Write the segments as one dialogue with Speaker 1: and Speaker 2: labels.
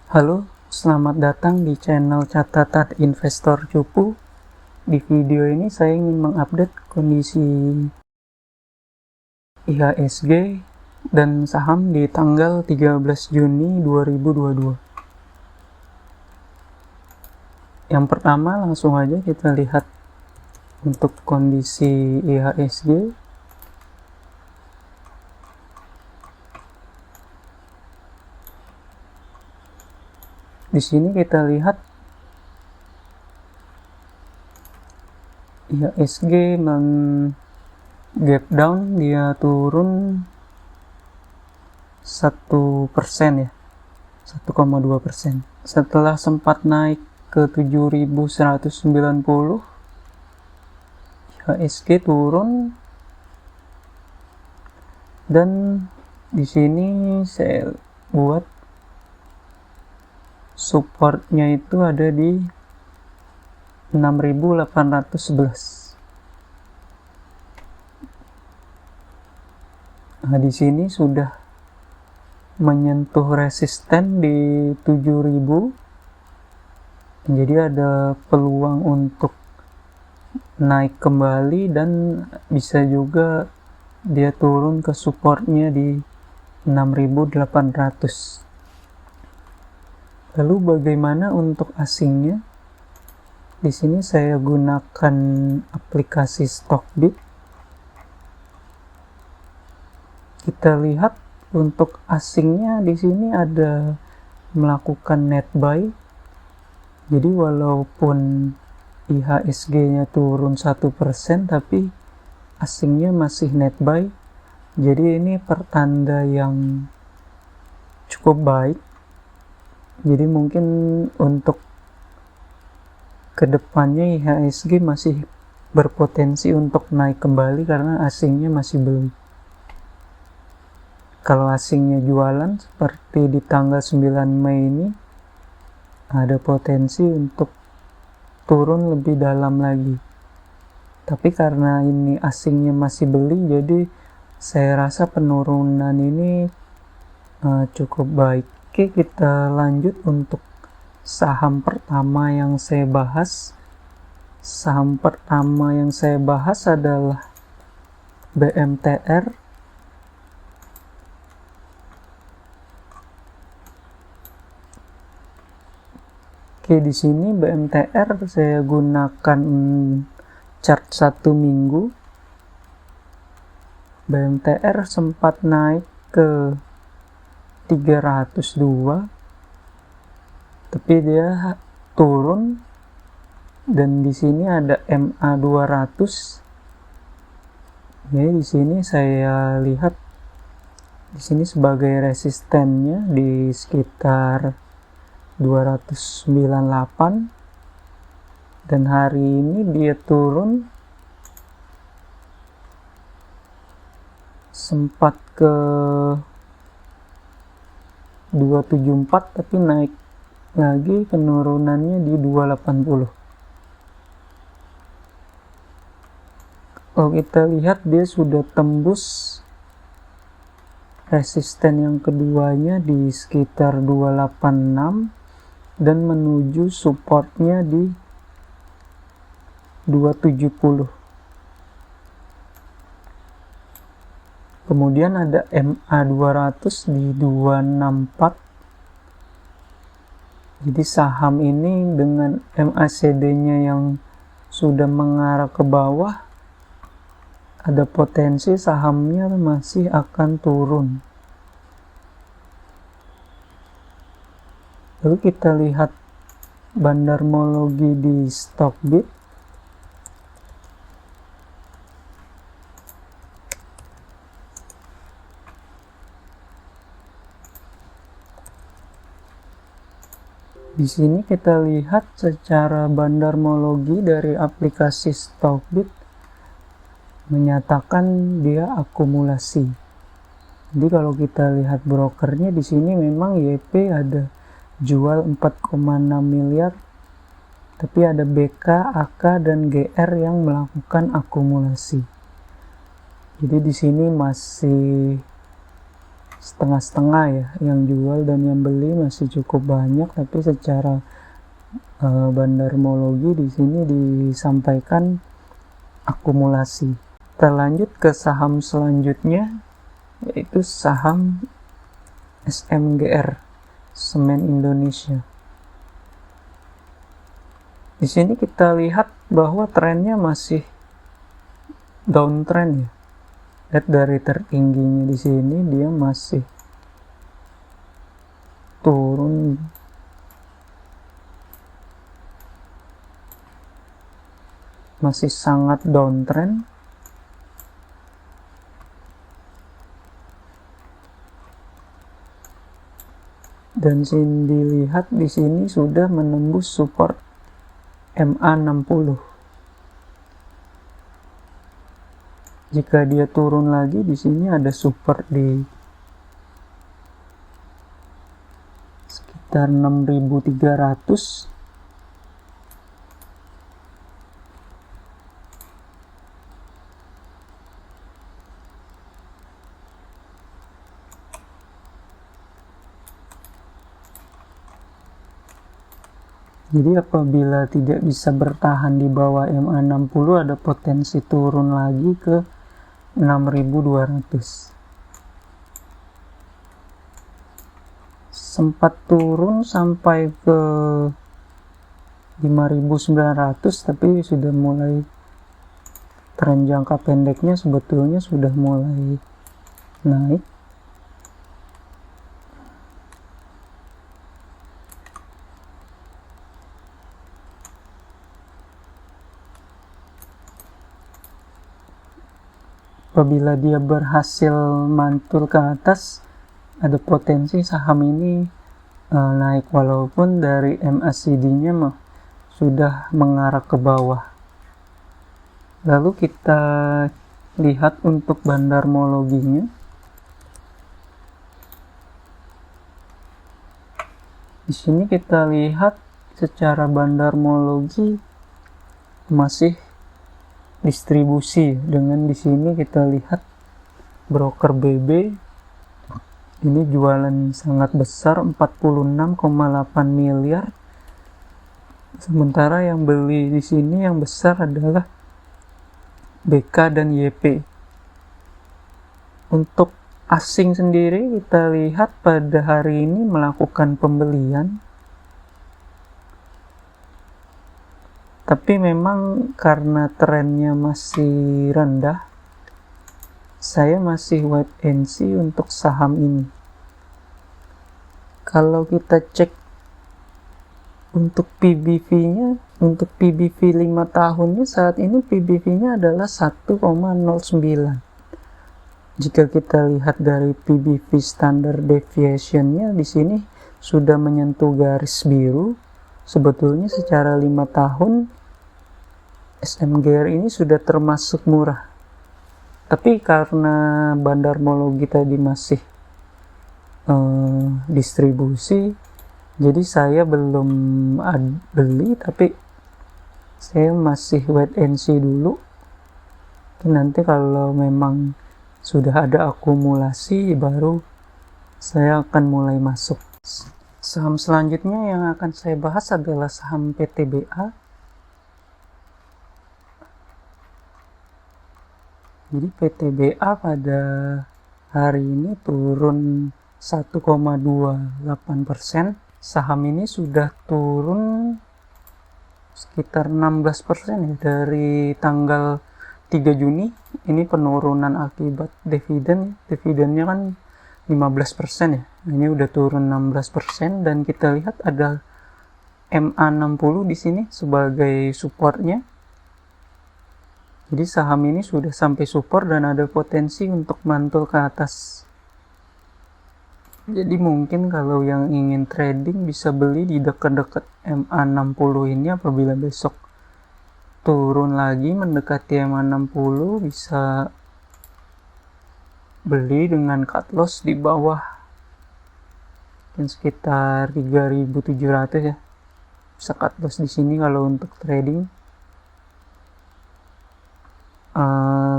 Speaker 1: Halo, selamat datang di channel Catatan Investor Cupu. Di video ini saya ingin mengupdate kondisi IHSG dan saham di tanggal 13 Juni 2022. Yang pertama, langsung aja kita lihat untuk kondisi IHSG. Di sini kita lihat IHSG gap down, dia turun 1% ya, 1,2%. Setelah sempat naik ke 7.190, IHSG turun, dan di sini saya buat supportnya itu ada di 6.811. Nah, di sini sudah menyentuh resisten di 7.000. Jadi ada peluang untuk naik kembali dan bisa juga dia turun ke supportnya di 6.800. Lalu bagaimana untuk asingnya? Di sini saya gunakan aplikasi Stockbit. Kita lihat untuk asingnya di sini ada melakukan net buy. Jadi walaupun IHSG-nya turun 1%, tapi asingnya masih net buy. Jadi ini pertanda yang cukup baik. Jadi mungkin untuk kedepannya IHSG masih berpotensi untuk naik kembali karena asingnya masih belum. Kalau asingnya jualan seperti di tanggal 9 Mei ini, ada potensi untuk turun lebih dalam lagi. Tapi karena ini asingnya masih beli, jadi saya rasa penurunan ini cukup baik. Oke, kita lanjut untuk saham pertama yang saya bahas. Saham pertama yang saya bahas adalah BMTR. Oke, di sini BMTR saya gunakan chart 1 minggu. BMTR sempat naik ke 302, tapi dia turun, dan di sini ada MA 200. Jadi di sini saya lihat di sini sebagai resistennya di sekitar 298, dan hari ini dia turun sempat ke 274, tapi naik lagi, penurunannya di 280. Kalau kita lihat dia sudah tembus resisten yang keduanya di sekitar 286 dan menuju supportnya di 270. Kemudian ada MA 200 di 264. Jadi saham ini dengan MACD-nya yang sudah mengarah ke bawah, ada potensi sahamnya masih akan turun. Lalu kita lihat bandarmologi di Stockbit. Di sini kita lihat secara bandarmologi dari aplikasi Stockbit menyatakan dia akumulasi. Jadi kalau kita lihat brokernya di sini memang YP ada jual 4,6 miliar, tapi ada BK, AK, dan GR yang melakukan akumulasi. Jadi di sini masih setengah-setengah ya, yang jual dan yang beli masih cukup banyak, tapi secara bandarmologi di sini disampaikan akumulasi. Kita lanjut ke saham selanjutnya, yaitu saham SMGR, Semen Indonesia. Di sini kita lihat bahwa trennya masih downtrend ya. Lihat dari tertingginya di sini dia masih turun. Masih sangat downtrend. Dan sini dilihat di sini sudah menembus support MA60. Jika dia turun lagi, di sini ada support di sekitar 6.300. Jadi apabila tidak bisa bertahan di bawah MA60, ada potensi turun lagi ke 6.200. Sempat turun sampai ke 5.900, tapi sudah mulai tren jangka pendeknya sebetulnya sudah mulai naik. Apabila dia berhasil mantul ke atas, ada potensi saham ini naik, walaupun dari MACD-nya sudah mengarah ke bawah. Lalu kita lihat untuk bandarmologinya. Di sini kita lihat secara bandarmologi masih distribusi, dengan di sini kita lihat broker BB ini jualan sangat besar, 46,8 miliar. Sementara yang beli di sini yang besar adalah BK dan YP. Untuk asing sendiri kita lihat pada hari ini melakukan pembelian. Tapi memang karena trennya masih rendah, saya masih wait and see untuk saham ini. Kalau kita cek untuk PBV-nya, untuk PBV 5 tahunnya saat ini PBV-nya adalah 1,09. Jika kita lihat dari PBV standard deviation-nya di sini sudah menyentuh garis biru. Sebetulnya secara 5 tahun SMGR ini sudah termasuk murah, tapi karena bandarmologi tadi masih distribusi, jadi saya belum beli, tapi saya masih wait and see dulu. Nanti kalau memang sudah ada akumulasi, baru saya akan mulai masuk. Saham selanjutnya yang akan saya bahas adalah saham PTBA. Jadi PTBA pada hari ini turun 1,28%. Saham ini sudah turun sekitar 16% ya dari tanggal 3 Juni. Ini penurunan akibat dividen. Dividennya kan 15% ya. Ini udah turun 16%, dan kita lihat ada MA60 di sini sebagai supportnya. Jadi saham ini sudah sampai support dan ada potensi untuk mantul ke atas. Jadi mungkin kalau yang ingin trading bisa beli di dekat-dekat MA60 ini. Apabila besok turun lagi mendekati MA60, bisa beli dengan cut loss di bawah mungkin sekitar 3.700 ya. Bisa cut loss di sini kalau untuk trading.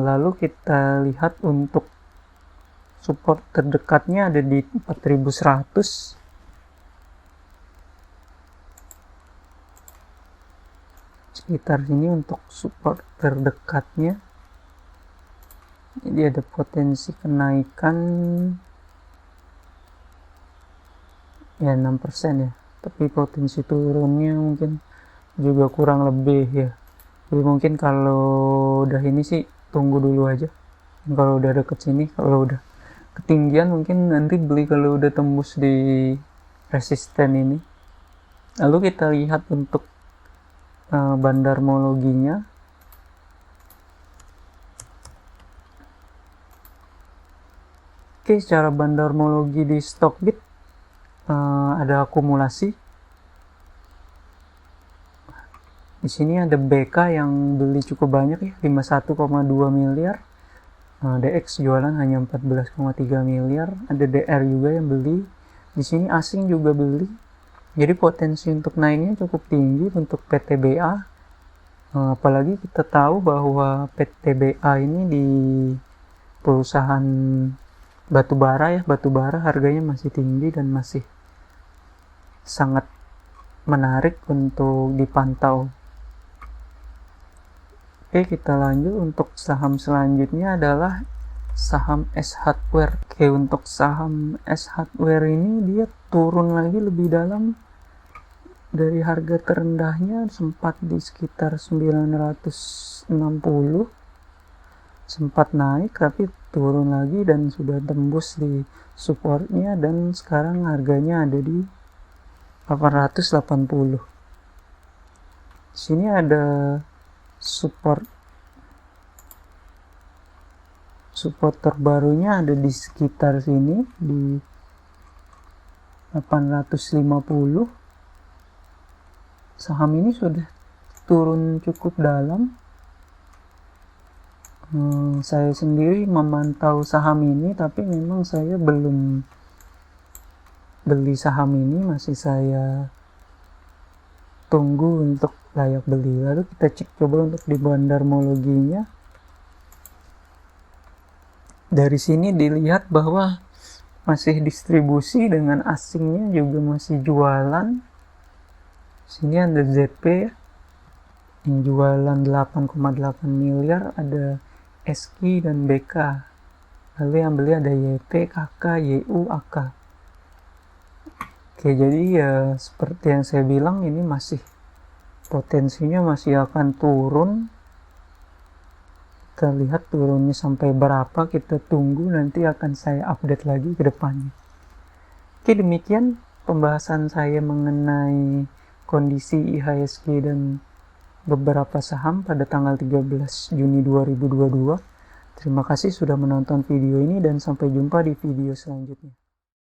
Speaker 1: Lalu kita lihat untuk support terdekatnya ada di 4100. Sekitar sini untuk support terdekatnya. Jadi ada potensi kenaikan ya 6% ya, tapi potensi turunnya mungkin juga kurang lebih ya. Jadi mungkin kalau udah ini sih tunggu dulu aja. Kalau udah deket sini, kalau udah ketinggian mungkin nanti beli kalau udah tembus di resisten ini. Lalu kita lihat untuk bandarmologinya. Oke, secara bandarmologi di Stockbit ada akumulasi. Di sini ada BK yang beli cukup banyak ya, 51,2 miliar. DX jualan hanya 14,3 miliar. Ada DR juga yang beli. Di sini asing juga beli. Jadi potensi untuk naiknya cukup tinggi untuk PTBA. Apalagi kita tahu bahwa PTBA ini di perusahaan batubara ya, batubara harganya masih tinggi dan masih sangat menarik untuk dipantau. Oke, kita lanjut. Untuk saham selanjutnya adalah saham S Hardware. Oke, untuk saham S Hardware ini dia turun lagi lebih dalam dari harga terendahnya, sempat di sekitar 960, sempat naik tapi turun lagi dan sudah tembus di supportnya dan sekarang harganya ada di 880. Sini ada support terbarunya ada di sekitar sini di 850. Saham ini sudah turun cukup dalam. Saya sendiri memantau saham ini, tapi memang saya belum beli saham ini, masih saya tunggu untuk layak beli. Lalu kita cek coba untuk di bandarmologinya. Dari sini dilihat bahwa masih distribusi dengan asingnya juga masih jualan. Sini ada ZP ya, yang jualan 8,8 miliar, ada SK dan BK. Lalu yang beli ada YP, KK, YU, AK. Oke, jadi ya seperti yang saya bilang, ini masih potensinya masih akan turun. Kita lihat turunnya sampai berapa, kita tunggu, nanti akan saya update lagi ke depannya. Oke, demikian pembahasan saya mengenai kondisi IHSG dan beberapa saham pada tanggal 13 Juni 2022. Terima kasih sudah menonton video ini dan sampai jumpa di video selanjutnya.